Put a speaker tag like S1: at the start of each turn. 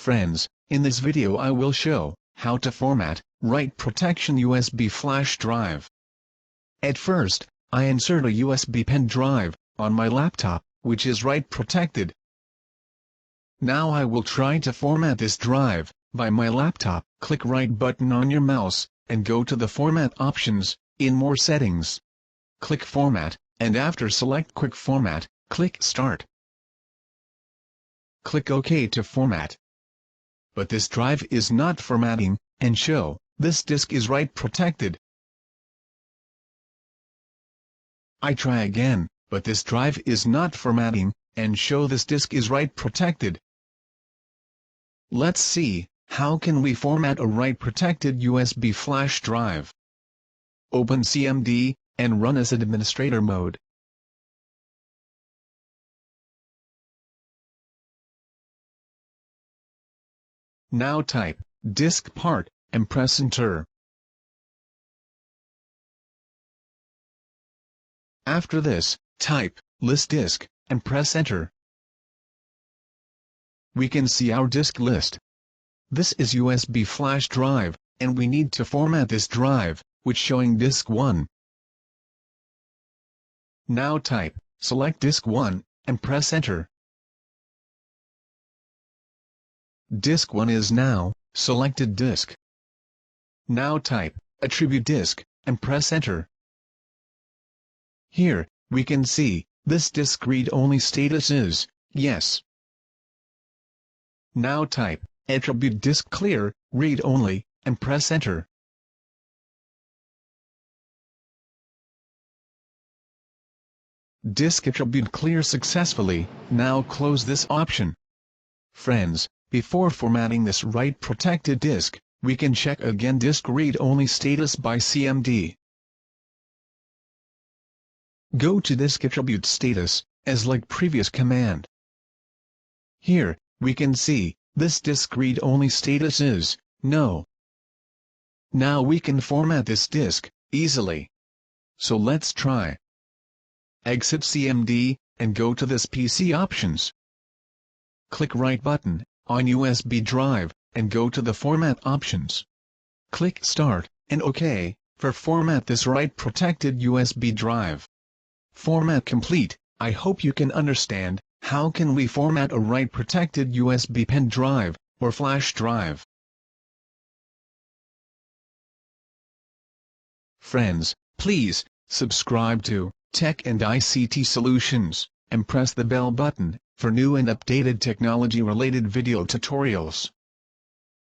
S1: Friends, in this video I will show how to format Write Protection USB flash drive. At first, I insert a USB pen drive on my laptop, which is write protected. Now I will try to format this drive by my laptop. Click right button on your mouse, and go to the Format options, in More Settings. Click Format, and after select Quick Format, click Start. Click OK to format. But this drive is not formatting, and show this disk is write protected. I try again, but this drive is not formatting, and show this disk is write protected. Let's see, how can we format a write protected USB flash drive? Open CMD, and run as administrator mode. Now type disk part, and press enter. After this, type list disk, and press enter. We can see our disk list. This is USB flash drive, and we need to format this drive, which showing disk 1. Now type, select disk 1, and press enter. Disk 1 is now selected disk. Now type, attribute disk, and press enter. Here, we can see, this disk read-only status is yes. Now type, attribute disk clear, read-only, and press enter. Disk attribute clear successfully. Now close this option. Friends, before formatting this write protected disk, we can check again disk read-only status by CMD. Go to disk attribute status, as like previous command. Here, we can see, this disk read-only status is no. Now we can format this disk easily. So let's try. Exit CMD, and go to this PC options. Click right button on USB drive, and go to the Format options. Click Start, and OK, for format this write protected USB drive. Format complete. I hope you can understand, how can we format a write protected USB pen drive, or flash drive. Friends, please, subscribe to Tech and ICT Solutions, and press the bell button, for new and updated technology-related video tutorials.